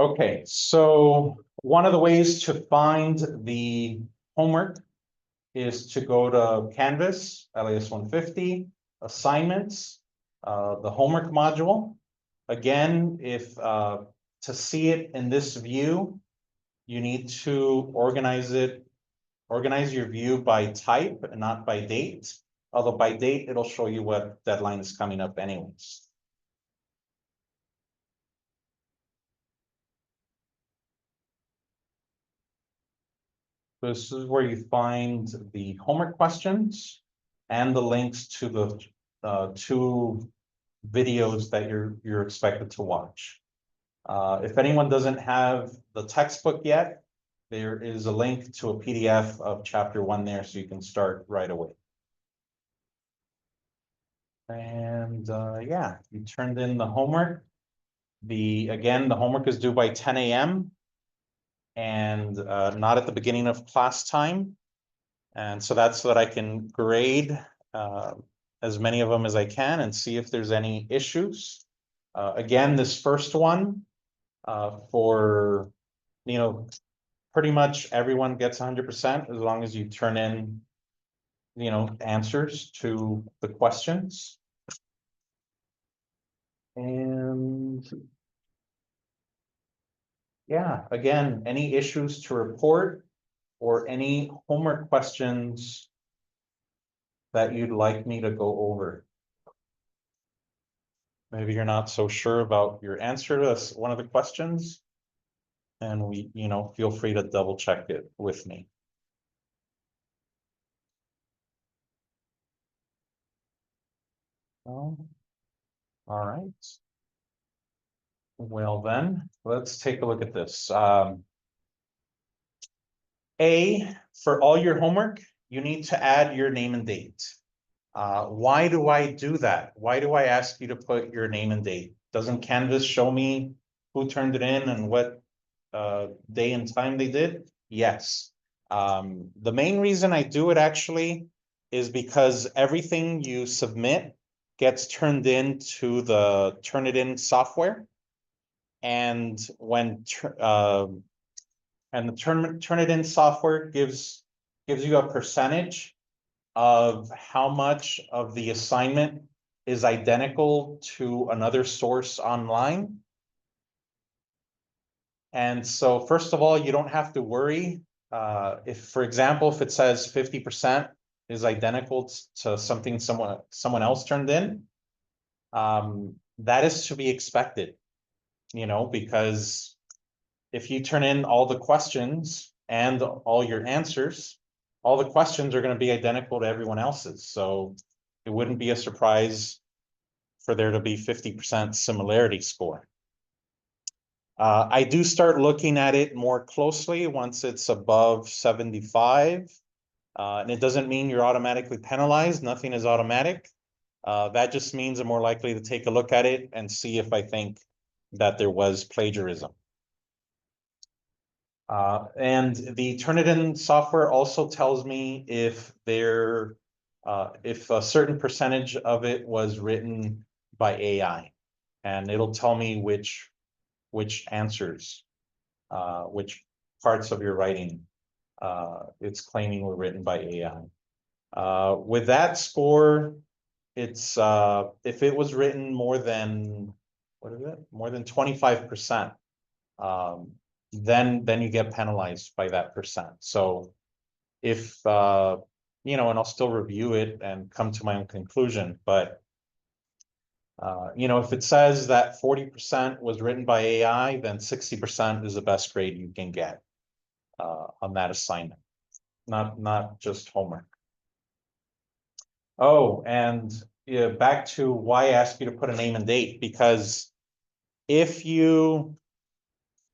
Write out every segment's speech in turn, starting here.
Okay, so one of the ways to find the homework is to go to Canvas, LAS 150, assignments, the homework module. Again, if to see it in this view, you need to organize your view by type and not by date. Although by date, it'll show you what deadline is coming up anyways. This is where you find the homework questions and the links to the two videos that you're expected to watch. If anyone doesn't have the textbook yet, there is a link to a PDF of chapter 1 there, so you can start right away. And yeah, you turned in the homework. Again, the homework is due by 10 a.m. and not at the beginning of class time. And so that's so that I can grade as many of them as I can and see if there's any issues. Again, this first one for, pretty much everyone gets 100% as long as you turn in, answers to the questions. And yeah, again, any issues to report or any homework questions that you'd like me to go over? Maybe you're not so sure about your answer to one of the questions, and feel free to double check it with me. All right. Well then, let's take a look at this. For all your homework, you need to add your name and date. Why do I do that? Why do I ask you to put your name and date? Doesn't Canvas show me who turned it in and what day and time they did? Yes. The main reason I do it actually is because everything you submit gets turned into the Turnitin software. And when the Turnitin software gives you a percentage of how much of the assignment is identical to another source online. And so first of all, you don't have to worry. If, for example, if it says 50% is identical to something someone else turned in, that is to be expected, because if you turn in all the questions and all your answers, all the questions are going to be identical to everyone else's. So it wouldn't be a surprise for there to be 50% similarity score. I do start looking at it more closely once it's above 75. And it doesn't mean you're automatically penalized. Nothing is automatic. That just means I'm more likely to take a look at it and see if I think that there was plagiarism. And the Turnitin software also tells me if a certain percentage of it was written by AI, and it'll tell me which answers, which parts of your writing it's claiming were written by AI. With that score, it's if it was written more than, what is it? More than 25%. Then you get penalized by that percent. So if, and I'll still review it and come to my own conclusion, but, if it says that 40% was written by AI, then 60% is the best grade you can get on that assignment, not just homework. Oh, and yeah, back to why I asked you to put a name and date, because if you,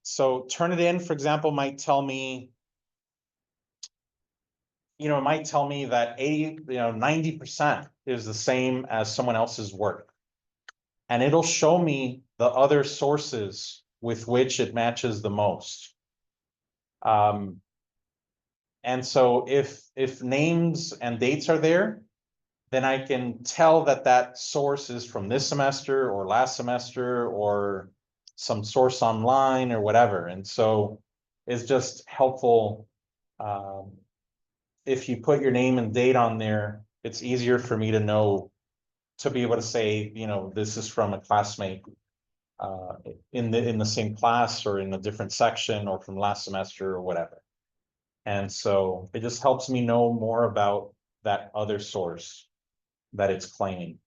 so Turnitin, for example, might tell me, it might tell me that 90% is the same as someone else's work. And it'll show me the other sources with which it matches the most. And so if names and dates are there, then I can tell that source is from this semester or last semester or some source online or whatever. And so it's just helpful. If you put your name and date on there, it's easier for me to know, to be able to say, you know, this is from a classmate in the same class or in a different section or from last semester or whatever. And so it just helps me know more about that other source that it's claiming.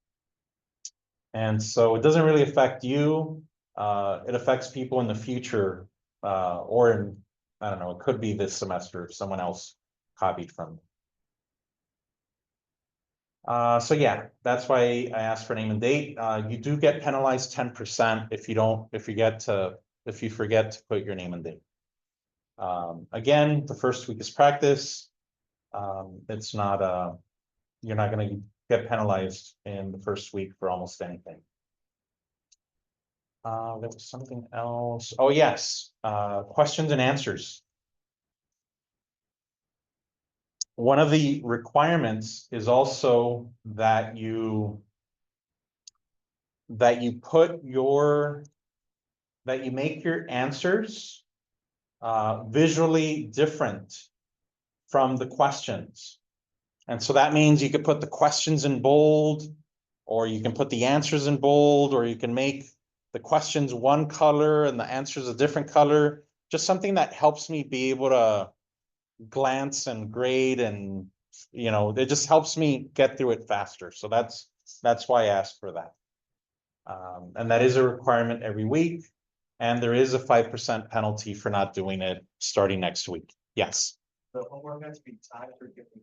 And so it doesn't really affect you. It affects people in the future, or in, I don't know, it could be this semester if someone else copied from me. So yeah, that's why I asked for name and date. You do get penalized 10% if you forget to put your name and date. Again, the first week is practice. It's not you're not going to get penalized in the first week for almost anything. There was something else. Oh yes, questions and answers. One of the requirements is also that you make your answers visually different from the questions. And so that means you could put the questions in bold, or you can put the answers in bold, or you can make the questions one color and the answers a different color. Just something that helps me be able to glance and grade, and you know, it just helps me get through it faster. So that's why I asked for that. And that is a requirement every week. And there is a 5% penalty for not doing it starting next week. Yes. The homework has to be typed or given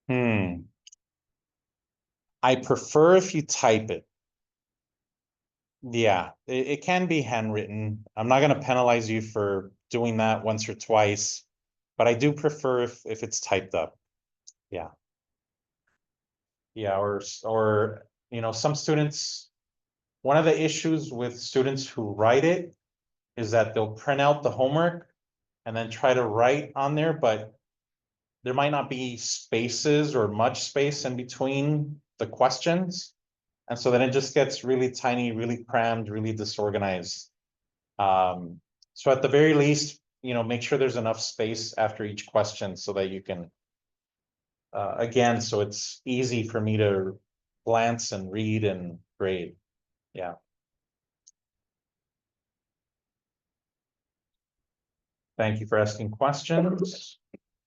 handwritten. I prefer if you type it. Yeah, it can be handwritten. I'm not gonna penalize you for doing that once or twice, but I do prefer if it's typed up. Yeah. Yeah, or you know, some students, one of the issues with students who write it is that they'll print out the homework and then try to write on there, but there might not be spaces or much space in between the questions. And so then it just gets really tiny, really crammed, really disorganized. So at the very least, you know, make sure there's enough space after each question so that you can, again, so it's easy for me to glance and read and grade. Yeah. Thank you for asking questions.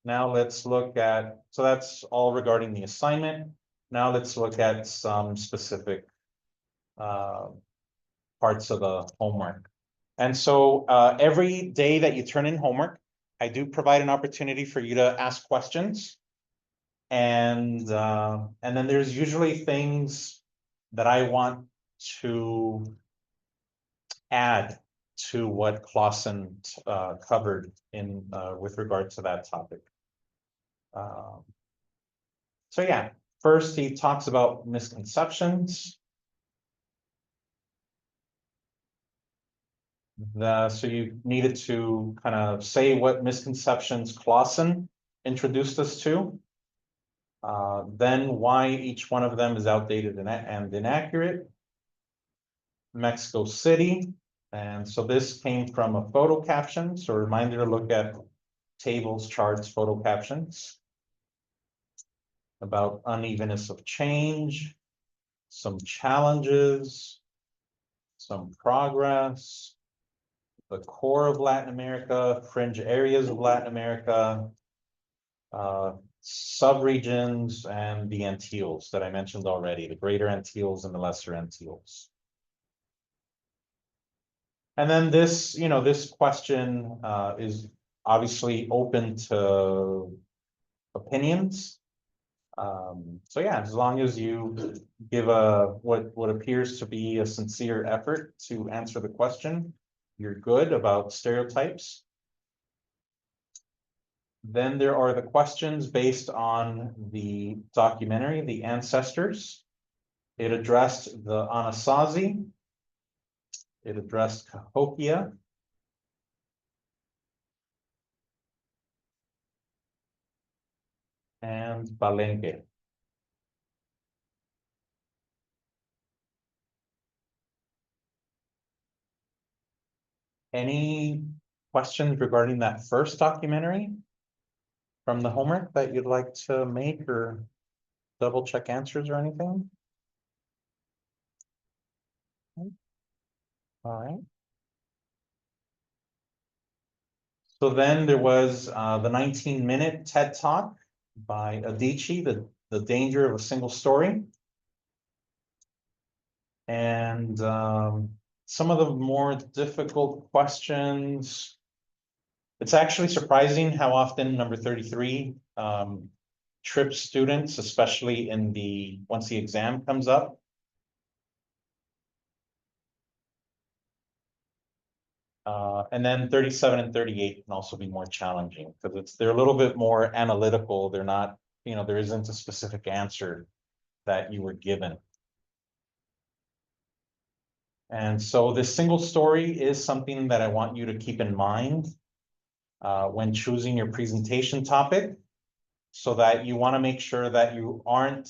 Now let's look at, so that's all regarding the assignment. Now let's look at some specific parts of the homework. And so every day that you turn in homework, I do provide an opportunity for you to ask questions. And then there's usually things that I want to add to what Clawson covered in with regard to that topic. So yeah, first he talks about misconceptions. So you needed to kind of say what misconceptions Clawson introduced us to. Then why each one of them is outdated and inaccurate. Mexico City. And so this came from a photo caption. So a reminder to look at tables, charts, photo captions. About unevenness of change, some challenges, some progress, the core of Latin America, fringe areas of Latin America, subregions, and the Antilles that I mentioned already, the Greater Antilles and the Lesser Antilles. And then this, you know, this question is obviously open to opinions. So yeah, as long as you give what appears to be a sincere effort to answer the question, you're good about stereotypes. Then there are the questions based on the documentary, The Ancestors. It addressed the Anasazi. It addressed Cahokia. And Palenque. Any questions regarding that first documentary from the homework that you'd like to make or double check answers or anything? All right. So then there was the 19-minute TED Talk by Adichie, the danger of a single story. And some of the more difficult questions. It's actually surprising how often number 33 trips students, especially once the exam comes up. And then 37 and 38 can also be more challenging because they're a little bit more analytical. They're not, there isn't a specific answer that you were given. And so this single story is something that I want you to keep in mind when choosing your presentation topic, so that you want to make sure that you aren't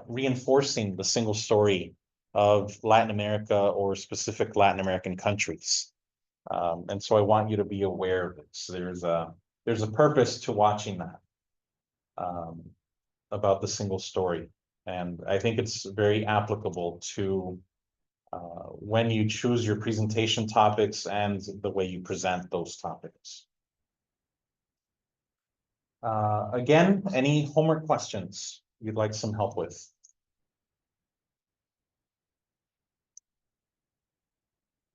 reinforcing the single story of Latin America or specific Latin American countries. And so I want you to be aware of this. There's a purpose to watching that about the single story. And I think it's very applicable to when you choose your presentation topics and the way you present those topics. Again, any homework questions you'd like some help with?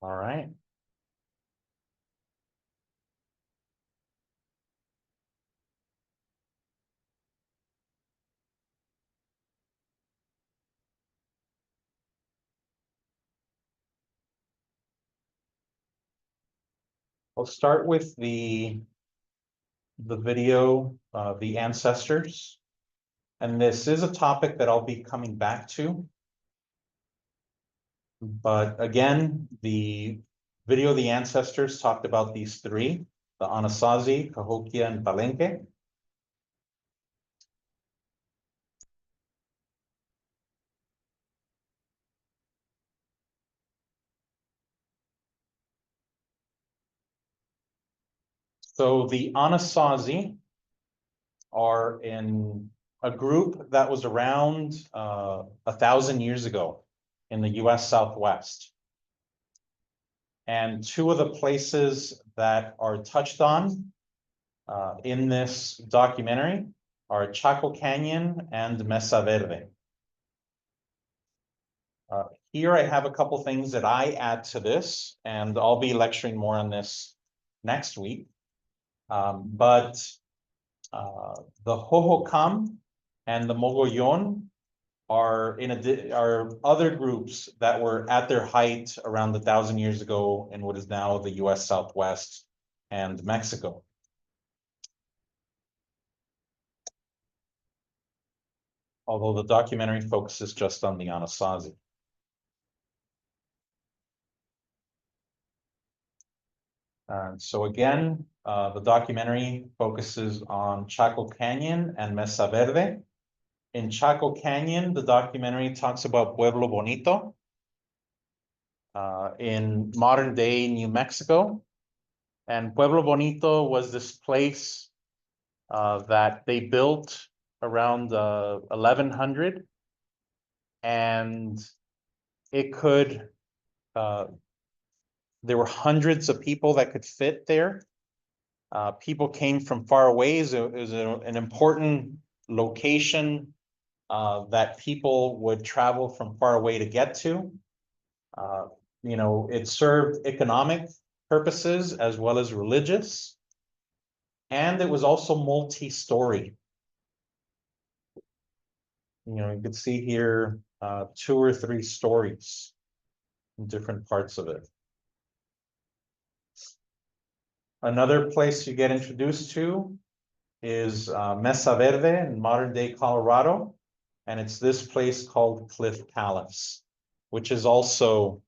All right. I'll start with the video, the ancestors. And this is a topic that I'll be coming back to. But again, the video, the ancestors, talked about these three, the Anasazi, Cahokia, and Palenque. So the Anasazi are in a group that was around 1,000 years ago in the US Southwest. And two of the places that are touched on in this documentary are Chaco Canyon and Mesa Verde. Here I have a couple things that I add to this, and I'll be lecturing more on this next week. But the Hohokam and the Mogollon are other groups that were at their height around 1,000 years ago in what is now the US Southwest and Mexico. Although the documentary focuses just on the Anasazi. So again, the documentary focuses on Chaco Canyon and Mesa Verde. In Chaco Canyon, the documentary talks about Pueblo Bonito in modern day New Mexico. And Pueblo Bonito was this place that they built around 1100. And it could, there were hundreds of people that could fit there. People came from far away. It was an important location that people would travel from far away to get to. It served economic purposes as well as religious. And it was also multi-story. You could see here 2 or 3 stories in different parts of it. Another place you get introduced to is Mesa Verde in modern day Colorado. And it's this place called Cliff Palace, which is also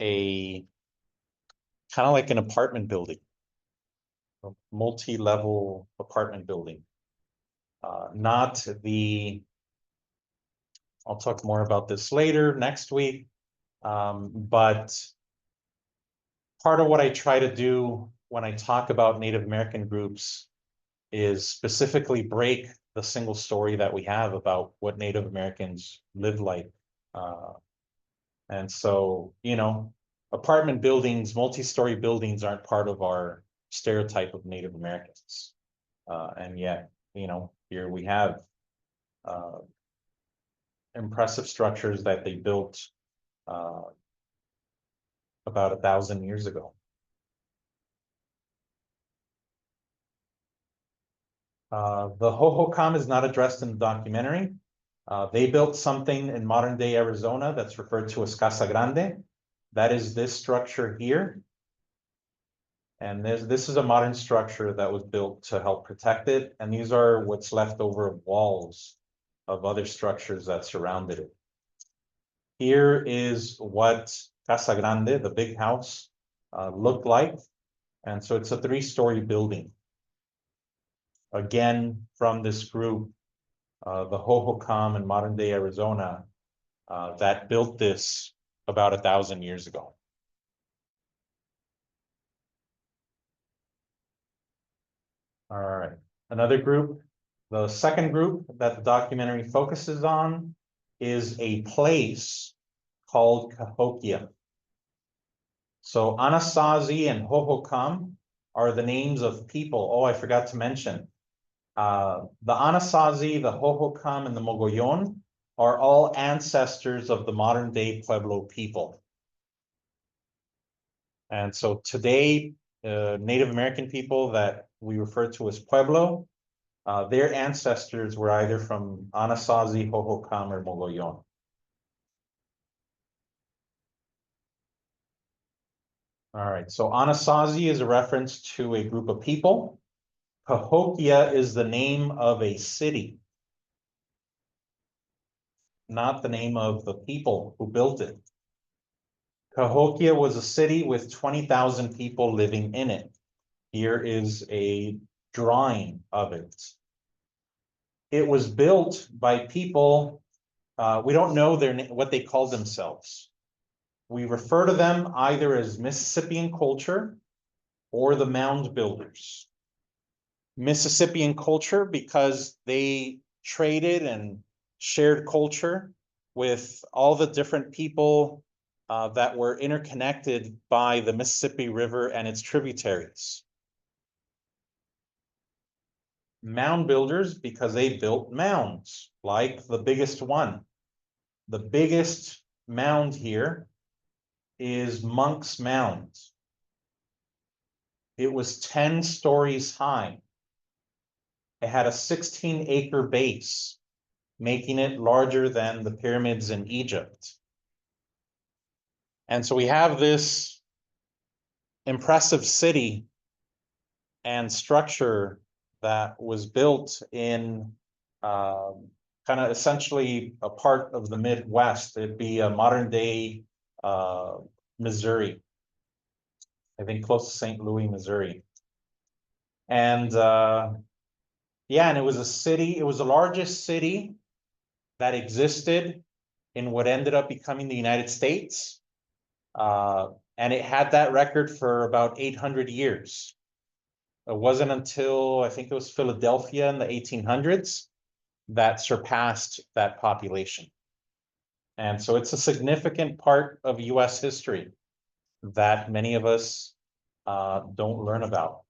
a kind of like an apartment building, a multi-level apartment building. I'll talk more about this later next week, but part of what I try to do when I talk about Native American groups is specifically break the single story that we have about what Native Americans live like. And so, apartment buildings, multi-story buildings aren't part of our stereotype of Native Americans. And yet, here we have impressive structures that they built about 1,000 years ago. The Hohokam is not addressed in the documentary. They built something in modern day Arizona that's referred to as Casa Grande. That is this structure here. And this is a modern structure that was built to help protect it. And these are what's left over of walls of other structures that surrounded it. Here is what Casa Grande, the big house, looked like. And so it's a 3-story building. Again, from this group, the Hohokam in modern day Arizona, that built this about 1,000 years ago. All right, another group. The second group that the documentary focuses on is a place called Cahokia. So Anasazi and Hohokam are the names of people. Oh, I forgot to mention. The Anasazi, the Hohokam, and the Mogollon are all ancestors of the modern day Pueblo people. And so today, Native American people that we refer to as Pueblo, their ancestors were either from Anasazi, Hohokam, or Mogollon. All right, so Anasazi is a reference to a group of people. Cahokia is the name of a city, not the name of the people who built it. Cahokia was a city with 20,000 people living in it. Here is a drawing of it. It was built by people, we don't know what they called themselves. We refer to them either as Mississippian culture or the mound builders. Mississippian culture because they traded and shared culture with all the different people that were interconnected by the Mississippi River and its tributaries. Mound builders because they built mounds, like the biggest one. The biggest mound here is Monk's Mound. It was 10 stories high. It had a 16-acre base, making it larger than the pyramids in Egypt. And so we have this impressive city and structure that was built in kind of essentially a part of the Midwest. It'd be a modern day Missouri, I think close to St. Louis, Missouri. And yeah, and it was a city, it was the largest city that existed in what ended up becoming the United States. And it had that record for about 800 years. It wasn't until I think it was Philadelphia in the 1800s that surpassed that population. And so it's a significant part of US history that many of us don't learn about.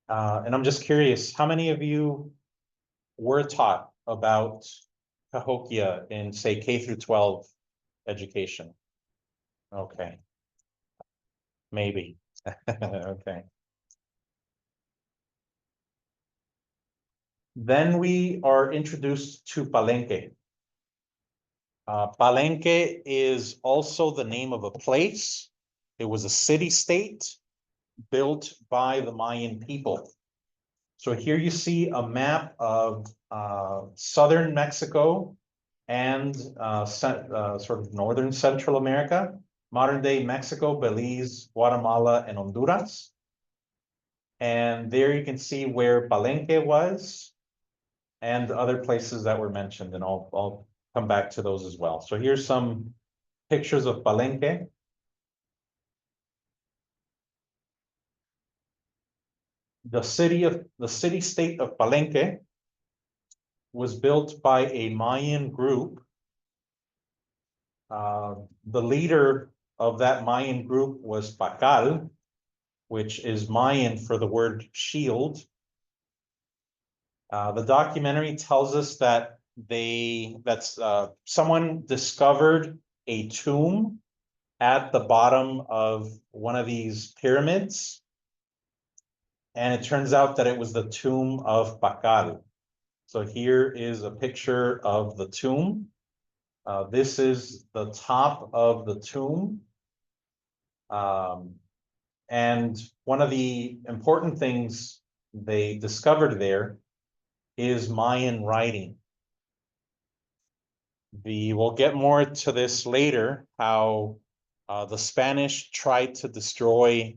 And I'm just curious, how many of you were taught about Cahokia in, say, K through 12 education? Okay. Maybe. Okay. Then we are introduced to Palenque. Palenque is also the name of a place. It was a city-state built by the Mayan people. So here you see a map of southern Mexico and sort of northern Central America, modern day Mexico, Belize, Guatemala, and Honduras. And there you can see where Palenque was and other places that were mentioned, and I'll come back to those as well. So here's some pictures of Palenque. the city-state of Palenque was built by a Mayan group. The leader of that Mayan group was Pacal, which is Mayan for the word shield. The documentary tells us that someone discovered a tomb at the bottom of one of these pyramids. And it turns out that it was the tomb of Pacal. So here is a picture of the tomb. This is the top of the tomb. And one of the important things they discovered there is Mayan writing. We'll get more to this later, how the Spanish tried to destroy,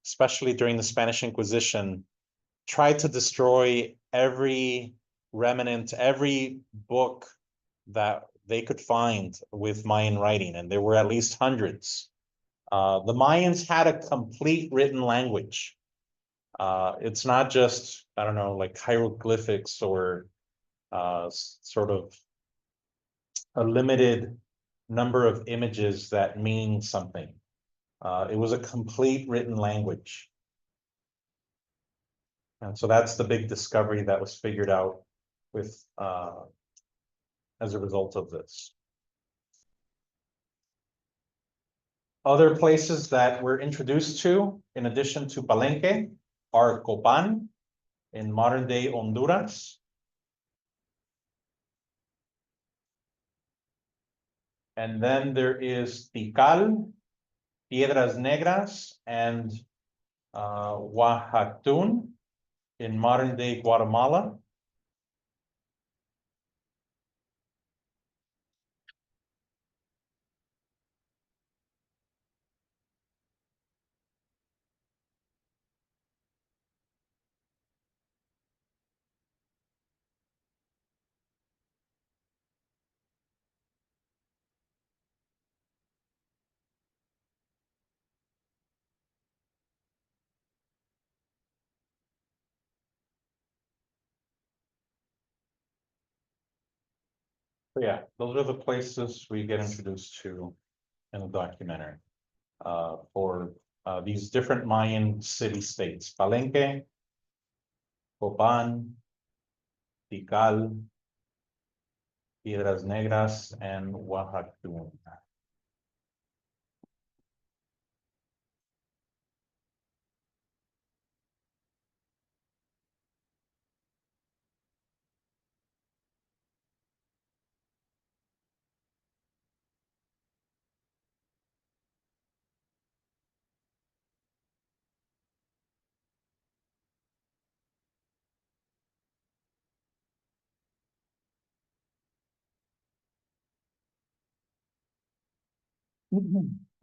especially during the Spanish Inquisition, tried to destroy every remnant, every book that they could find with Mayan writing, and there were at least hundreds. The Mayans had a complete written language. It's not just, I don't know, like hieroglyphics or sort of a limited number of images that mean something. It was a complete written language. And so that's the big discovery that was figured out with as a result of this. Other places that we're introduced to, in addition to Palenque, are Copan in modern day Honduras. And then there is Tikal, Piedras Negras, and Oaxactún in modern day Guatemala. So yeah, those are the places we get introduced to in the documentary for these different Mayan city-states: Palenque, Copan, Tikal, Piedras Negras, and Oaxactún.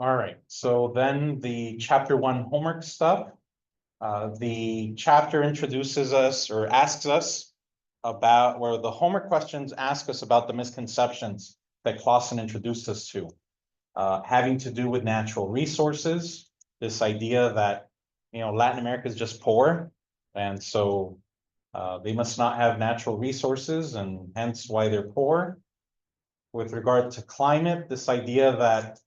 All right, so then the chapter 1 homework stuff. The chapter introduces us or asks us about, where the homework questions ask us about the misconceptions that Clawson introduced us to, having to do with natural resources, this idea that, you know, Latin America is just poor, and so they must not have natural resources, and hence why they're poor. With regard to climate, this idea that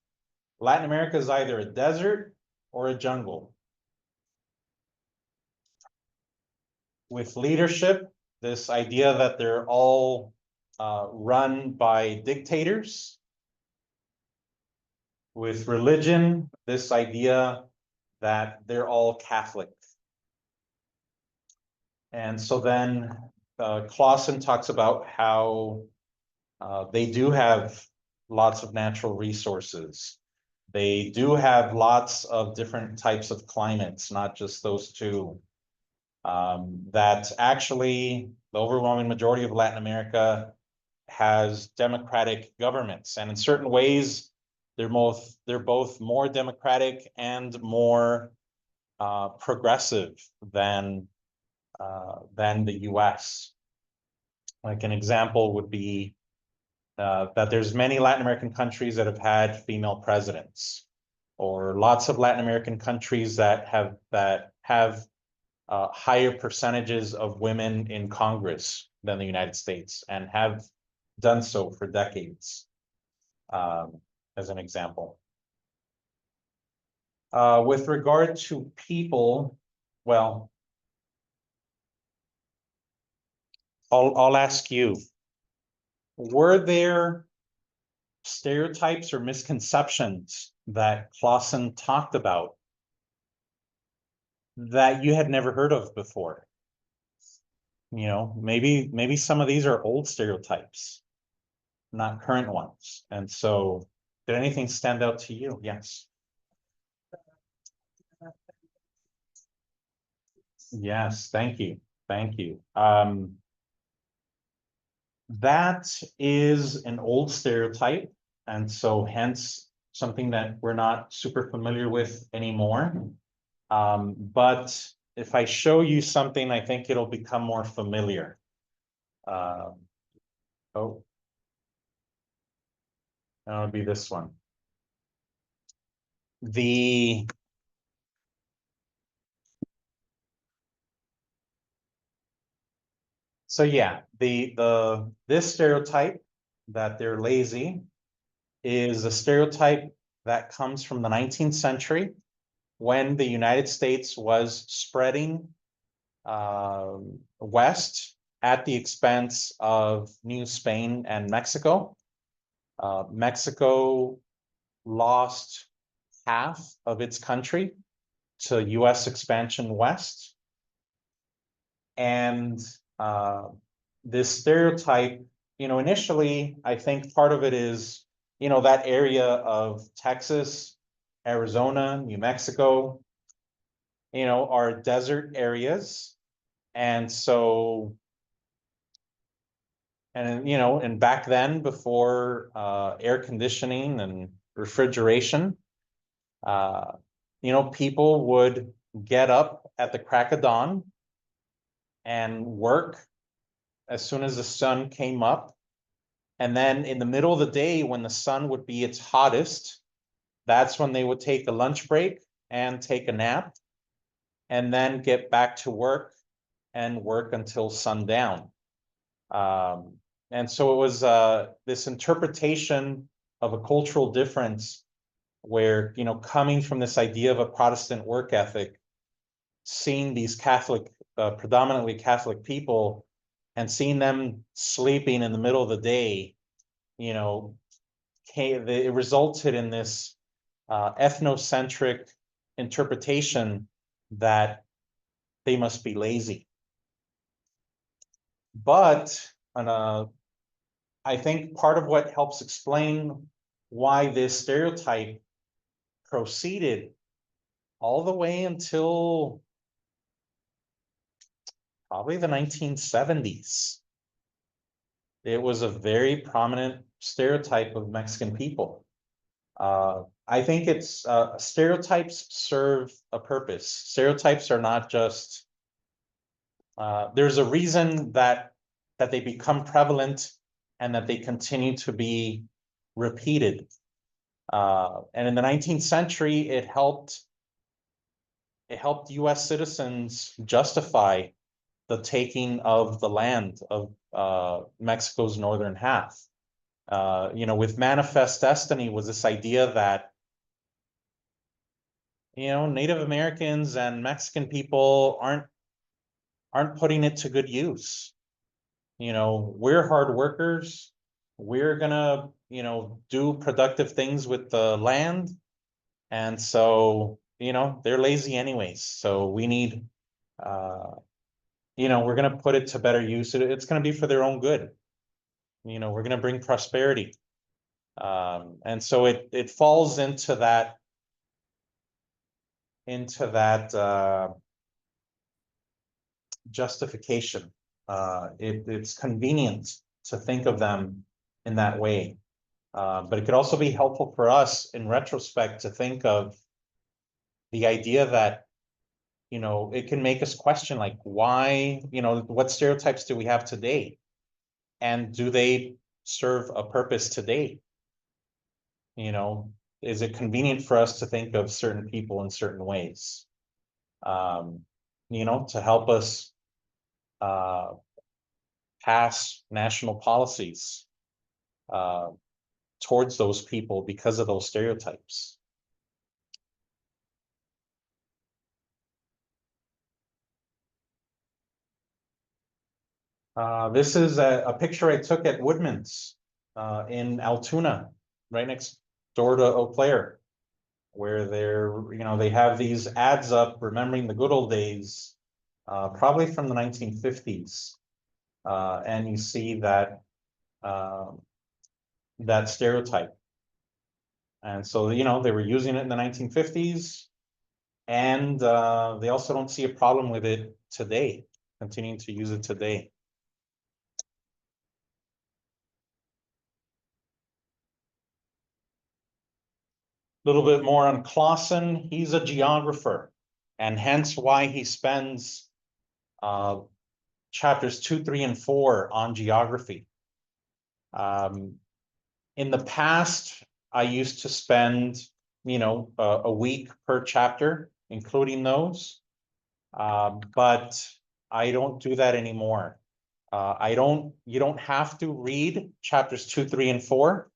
Latin America is either a desert or a jungle. With leadership, this idea that they're all run by dictators. With religion, this idea that they're all Catholic. And so then Clawson talks about how they do have lots of natural resources. They do have lots of different types of climates, not just those two. That actually the overwhelming majority of Latin America has democratic governments, and in certain ways, they're both more democratic and more progressive than the US. Like an example would be that there's many Latin American countries that have had female presidents, or lots of Latin American countries that have higher percentages of women in Congress than the United States and have done so for decades, as an example. With regard to people, well, I'll ask you, were there stereotypes or misconceptions that Clawson talked about that you had never heard of before? You know, maybe some of these are old stereotypes, not current ones. And so, did anything stand out to you? Yes. Yes, thank you. Thank you. That is an old stereotype, and so hence something that we're not super familiar with anymore. But if I show you something, I think it'll become more familiar. Oh, that'll be this one. So yeah, this stereotype that they're lazy is a stereotype that comes from the 19th century when the United States was spreading west at the expense of New Spain and Mexico. Mexico lost half of its country to US expansion west. And this stereotype, you know, initially, I think part of it is, you know, that area of Texas, Arizona, New Mexico, you know, are desert areas. And so, and, you know, and back then, before air conditioning and refrigeration, you know, people would get up at the crack of dawn and work as soon as the sun came up. And then in the middle of the day, when the sun would be its hottest, that's when they would take a lunch break and take a nap, and then get back to work and work until sundown. And so it was this interpretation of a cultural difference where, you know, coming from this idea of a Protestant work ethic, seeing these Catholic, predominantly Catholic people, and seeing them sleeping in the middle of the day, you know, it resulted in this ethnocentric interpretation that they must be lazy. But I think part of what helps explain why this stereotype proceeded all the way until probably the 1970s. It was a very prominent stereotype of Mexican people. I think it's stereotypes serve a purpose. Stereotypes are not just, there's a reason that they become prevalent and that they continue to be repeated. And in the 19th century, it helped US citizens justify the taking of the land of Mexico's northern half. You know, with Manifest Destiny was this idea that, you know, Native Americans and Mexican people aren't putting it to good use. You know, we're hard workers. We're gonna, you know, do productive things with the land. And so, you know, they're lazy anyways. So we need, you know, we're gonna put it to better use. It's gonna be for their own good. You know, we're gonna bring prosperity. And so it falls into that justification. It's convenient to think of them in that way. But it could also be helpful for us in retrospect to think of the idea that, you know, it can make us question, like, why, you know, what stereotypes do we have today? And do they serve a purpose today? You know, is it convenient for us to think of certain people in certain ways? You know, to help us pass national policies towards those people because of those stereotypes. This is a picture I took at Woodman's in Altoona, right next door to Eau Claire, where they have these ads up remembering the good old days, probably from the 1950s. And you see that that stereotype. And so, they were using it in the 1950s, and they also don't see a problem with it today, continuing to use it today. A little bit more on Clawson. He's a geographer, and hence why he spends chapters 2, 3, and 4 on geography. In the past, I used to spend, a week per chapter, including those. But I don't do that anymore. You don't have to read chapters 2, 3, and 4.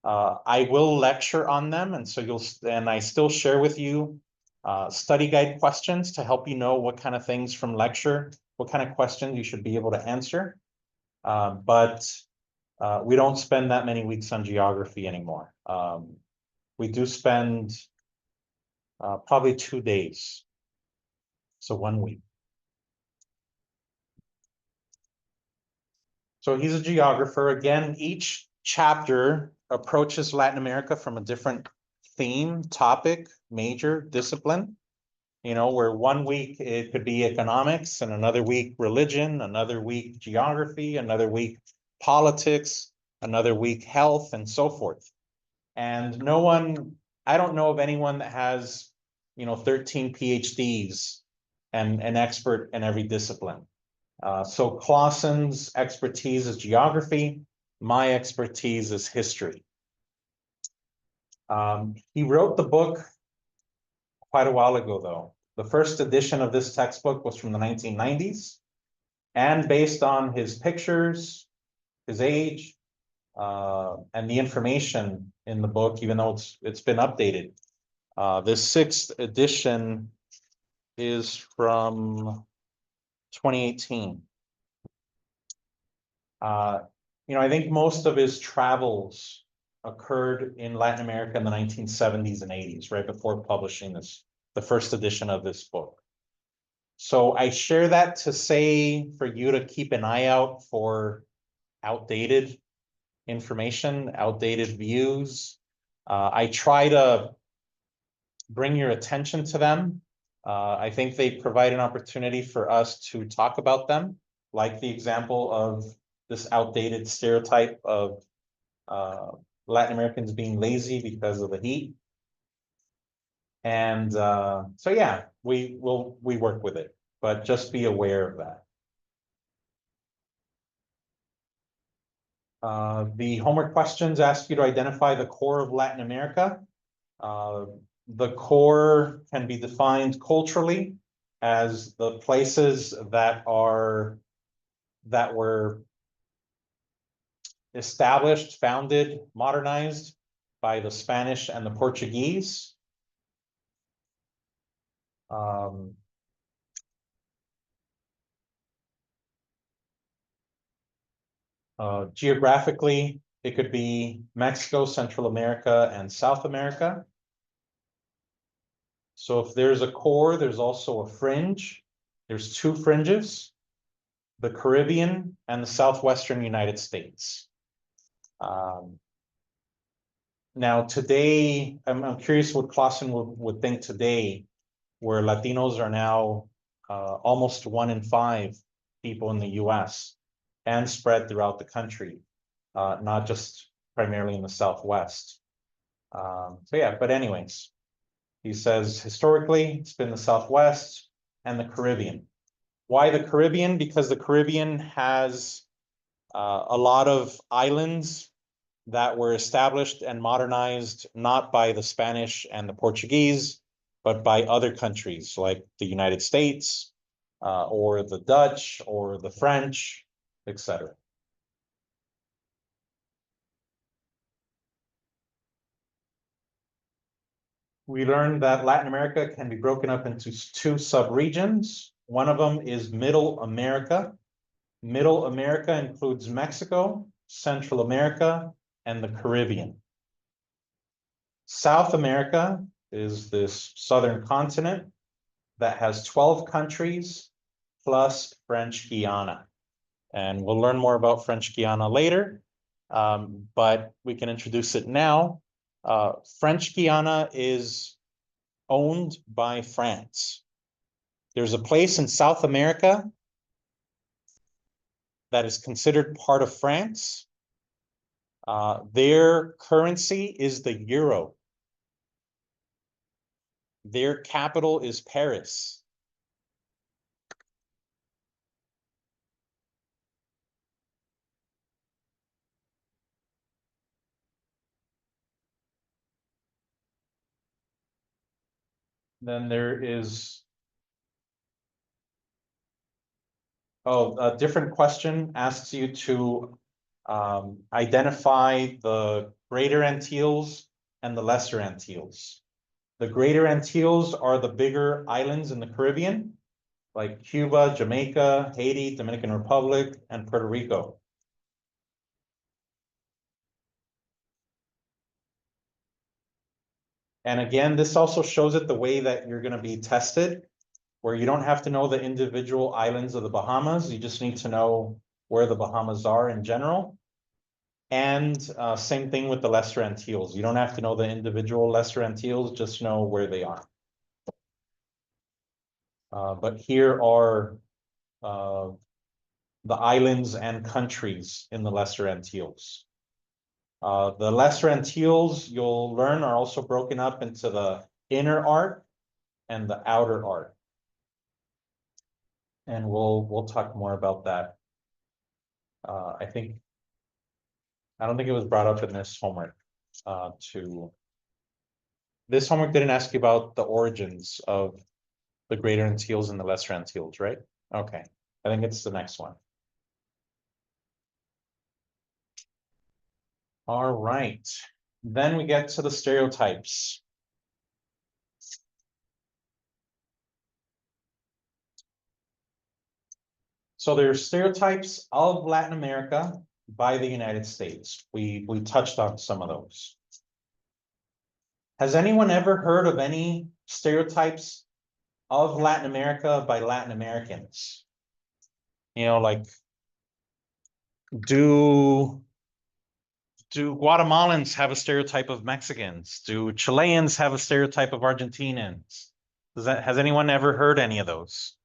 I will lecture on them, and I still share with you study guide questions to help you know what kind of things from lecture, what kind of questions you should be able to answer. But we don't spend that many weeks on geography anymore. We do spend probably 2 days, so 1 week. So he's a geographer. Again, each chapter approaches Latin America from a different theme, topic, major, discipline. Where 1 week it could be economics, and another week religion, another week geography, another week politics, another week health, and so forth. And I don't know of anyone that has, 13 PhDs and an expert in every discipline. So Clawson's expertise is geography. My expertise is history. He wrote the book quite a while ago, though. The first edition of this textbook was from the 1990s. And based on his pictures, his age, and the information in the book, even though it's been updated, this 6th edition is from 2018. I think most of his travels occurred in Latin America in the 1970s and 80s, right before publishing the first edition of this book. So I share that to say for you to keep an eye out for outdated information, outdated views. I try to bring your attention to them. I think they provide an opportunity for us to talk about them, like the example of this outdated stereotype of Latin Americans being lazy because of the heat. And so yeah, we work with it, but just be aware of that. The homework questions ask you to identify the core of Latin America. The core can be defined culturally as the places that were established, founded, modernized by the Spanish and the Portuguese. Geographically, it could be Mexico, Central America, and South America. So if there's a core, there's also a fringe. There's 2 fringes, the Caribbean and the Southwestern United States. Now today, I'm curious what Clawson would think today, where Latinos are now almost 1 in 5 people in the US and spread throughout the country, not just primarily in the Southwest. So yeah, but anyways, he says historically it's been the Southwest and the Caribbean. Why the Caribbean? Because the Caribbean has a lot of islands that were established and modernized not by the Spanish and the Portuguese, but by other countries like the United States, or the Dutch, or the French, etc. We learned that Latin America can be broken up into two subregions. One of them is Middle America. Middle America includes Mexico, Central America, and the Caribbean. South America is this southern continent that has 12 countries plus French Guiana. And we'll learn more about French Guiana later, but we can introduce it now. French Guiana is owned by France. There's a place in South America that is considered part of France. Their currency is the euro. Their capital is Paris. Then there is, a different question asks you to identify the Greater Antilles and the Lesser Antilles. The Greater Antilles are the bigger islands in the Caribbean, like Cuba, Jamaica, Haiti, Dominican Republic, and Puerto Rico. And again, this also shows it the way that you're going to be tested, where you don't have to know the individual islands of the Bahamas. You just need to know where the Bahamas are in general. And same thing with the Lesser Antilles. You don't have to know the individual Lesser Antilles, just know where they are. But here are the islands and countries in the Lesser Antilles. The Lesser Antilles, you'll learn, are also broken up into the inner arc and the outer arc. And we'll talk more about that. I don't think it was brought up in this homework. This homework didn't ask you about the origins of the Greater Antilles and the Lesser Antilles, right? Okay, I think it's the next one. All right, then we get to the stereotypes. So there's stereotypes of Latin America by the United States. We touched on some of those. Has anyone ever heard of any stereotypes of Latin America by Latin Americans? You know, like, do Guatemalans have a stereotype of Mexicans? Do Chileans have a stereotype of Argentinians? Has anyone ever heard any of those?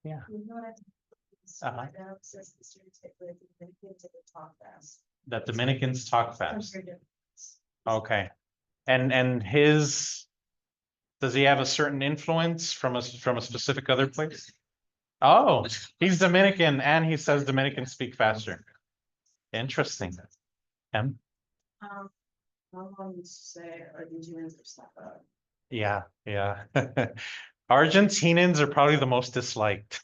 Yeah. Uh-huh. That Dominicans talk fast. Okay. And does he have a certain influence from a specific other place? Oh, he's Dominican and he says Dominicans speak faster. Interesting. Say Argentinians are stuck up. Yeah. Argentinians are probably the most disliked.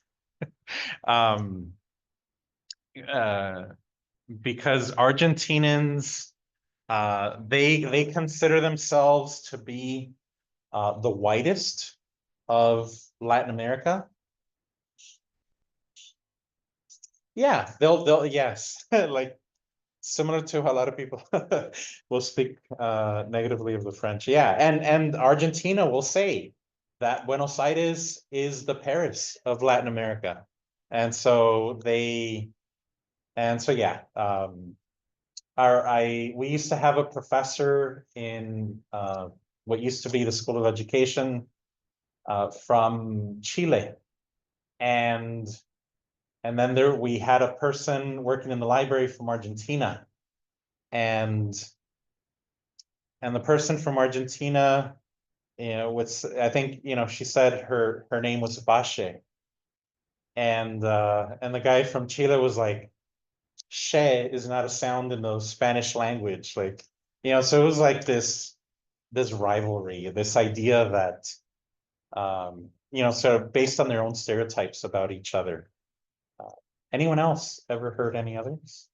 Because Argentinians, they consider themselves to be the whitest of Latin America. Yeah, they'll yes, like similar to how a lot of people will speak negatively of the French. Yeah, and Argentina will say that Buenos Aires is the Paris of Latin America. And so yeah, we used to have a professor in what used to be the School of Education from Chile. And then we had a person working in the library from Argentina. And the person from Argentina, I think, she said her name was Bashe. And the guy from Chile was like, she is not a sound in the Spanish language. Like, so it was like this this rivalry, this idea that, sort of based on their own stereotypes about each other. Anyone else ever heard any others?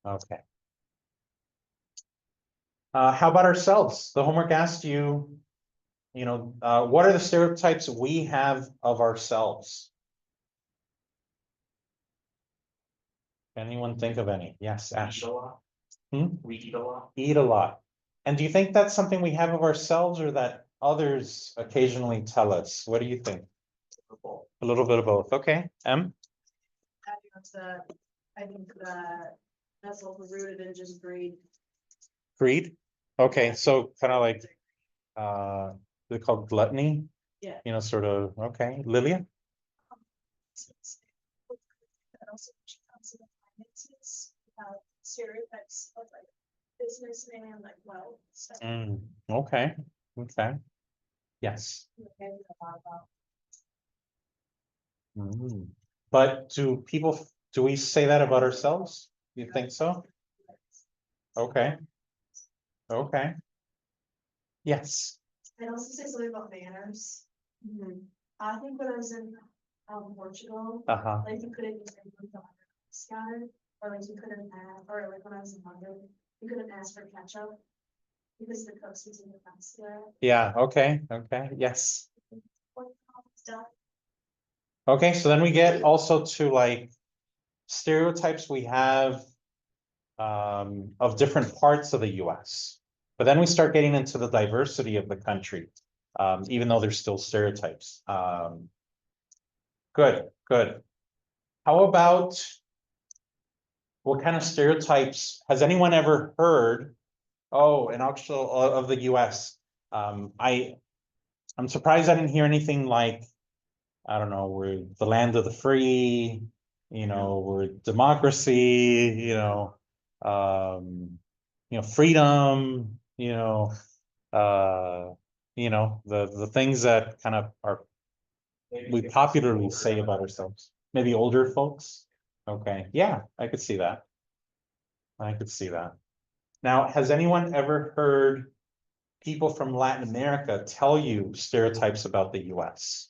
Okay. How about ourselves? The homework asked you, what are the stereotypes we have of ourselves? Anyone think of any? Yes, Ash. Eat a lot. We eat a lot. Eat a lot. And do you think that's something we have of ourselves or that others occasionally tell us? What do you think? A little bit of both. Okay. Adding on to that, I think that that's also rooted in just greed. Greed? Okay, so kind of like, they're called gluttony? Yeah. Sort of, okay. Lilia? That also comes in the finances, stereotypes of like businessman, like wealth stuff. Okay, okay. Yes. But do we say that about ourselves? You think so? Okay. Okay. Yes. And also say something about manners. I think when I was in Portugal, Uh-huh. like you couldn't use anything on sky, or like you couldn't add, or like when I was in London, you couldn't ask for ketchup because the cooks was in the pasta. Yeah, okay, okay, yes. Stuff. Okay, so then we get also to like stereotypes we have of different parts of the US. But then we start getting into the diversity of the country, even though there's still stereotypes. Good, good. How about what kind of stereotypes has anyone ever heard? Oh, and actual of the US. I'm surprised I didn't hear anything like, I don't know, we're the land of the free, we're democracy, freedom, the things that kind of are we popularly say about ourselves. Maybe older folks. Okay, yeah, I could see that. I could see that. Now, has anyone ever heard people from Latin America tell you stereotypes about the US?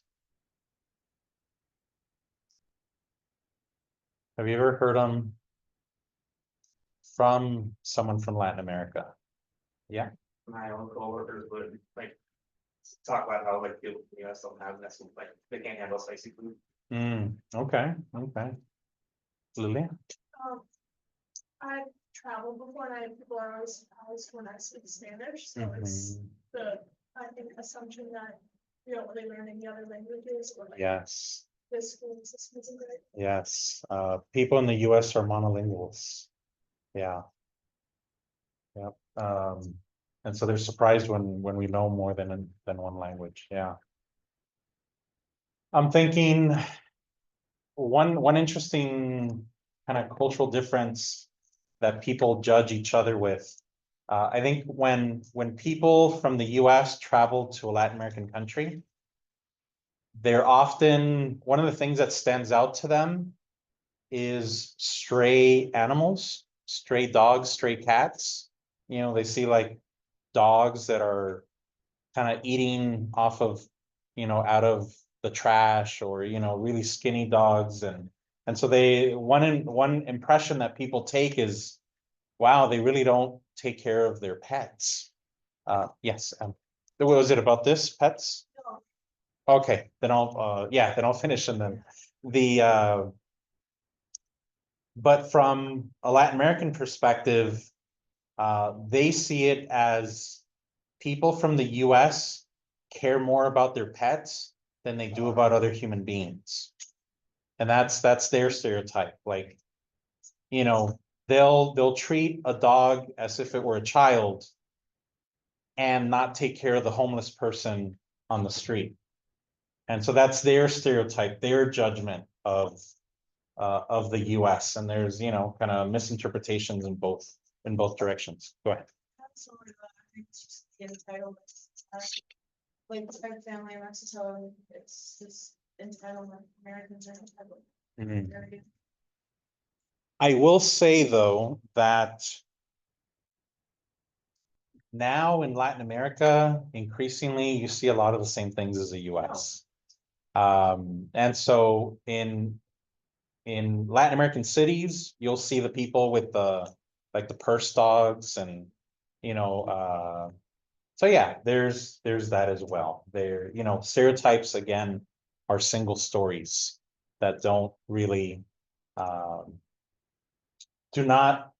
Have you ever heard them from someone from Latin America? Yeah. My own coworkers would like talk about how like people in the US don't have this, like they can't handle spicy food. Okay, okay. Lily? I've traveled before and people are always surprised when I speak Spanish, so it's the, I think, assumption that you don't really learn any other languages or like. Yes. The school system isn't great. Yes, people in the US are monolinguals. Yeah. Yep. And so they're surprised when we know more than one language. Yeah. I'm thinking one interesting kind of cultural difference that people judge each other with. I think when people from the US travel to a Latin American country, they're often, one of the things that stands out to them is stray animals, stray dogs, stray cats. They see like dogs that are kind of eating off of, out of the trash, or, really skinny dogs. And so one impression that people take is, wow, they really don't take care of their pets. Yes. Was it about this, pets? No. Okay, then I'll finish and then but from a Latin American perspective, they see it as people from the US care more about their pets than they do about other human beings. And that's their stereotype. Like, they'll treat a dog as if it were a child and not take care of the homeless person on the street. And so that's their stereotype, their judgment of the US. And there's, kind of misinterpretations in both directions. Go ahead. That's sort of, I think it's just the entitlement. Like my family in Mexico, it's this entitlement, Americans are entitled. I will say though that now in Latin America, increasingly, you see a lot of the same things as the US. And so in Latin American cities, you'll see the people with the, like the purse dogs and, you know, so yeah, there's that as well. There, you know, stereotypes again are single stories that don't really, they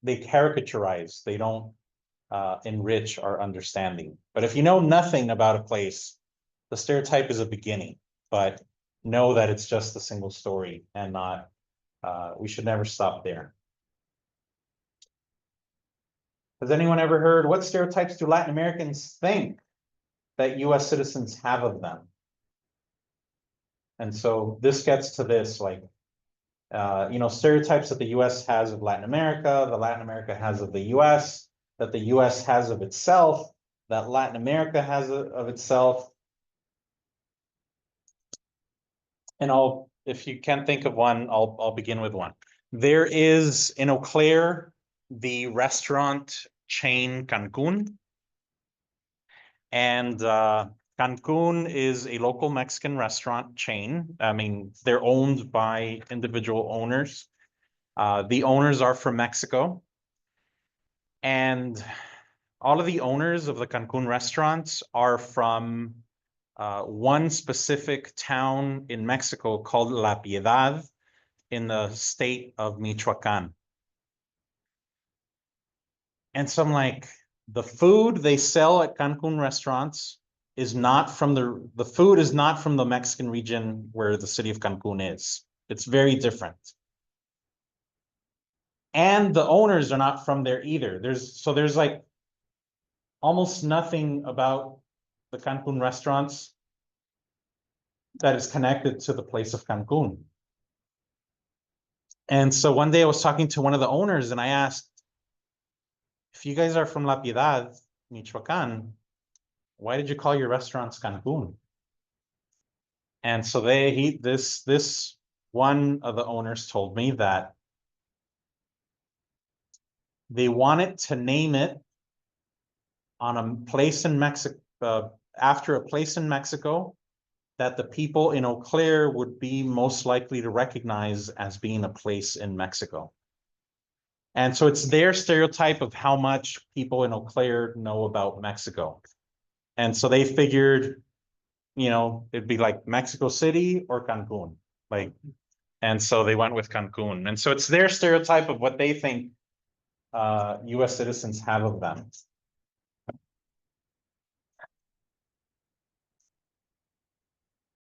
caricaturize, they don't enrich our understanding. But if you know nothing about a place, the stereotype is a beginning, but know that it's just a single story and not, we should never stop there. Has anyone ever heard, what stereotypes do Latin Americans think that US citizens have of them? And so this gets to this, like, you know, stereotypes that the US has of Latin America, the Latin America has of the US, that the US has of itself, that Latin America has of itself. And if you can't think of one, I'll begin with one. There is in Eau Claire, the restaurant chain Cancun. And Cancun is a local Mexican restaurant chain. I mean, they're owned by individual owners. The owners are from Mexico. And all of the owners of the Cancun restaurants are from one specific town in Mexico called La Piedad in the state of Michoacan. And so I'm like, the food they sell at Cancun restaurants is not from the food is not from the Mexican region where the city of Cancun is. It's very different. And the owners are not from there either. There's like almost nothing about the Cancun restaurants that is connected to the place of Cancun. And so one day I was talking to one of the owners and I asked, if you guys are from La Piedad, Michoacan, why did you call your restaurants Cancun? And so this one of the owners told me that they wanted to name it on a place in Mexico, after a place in Mexico that the people in Eau Claire would be most likely to recognize as being a place in Mexico. And so it's their stereotype of how much people in Eau Claire know about Mexico. And so they figured, you know, it'd be like Mexico City or Cancun, like, and so they went with Cancun. And so it's their stereotype of what they think US citizens have of them.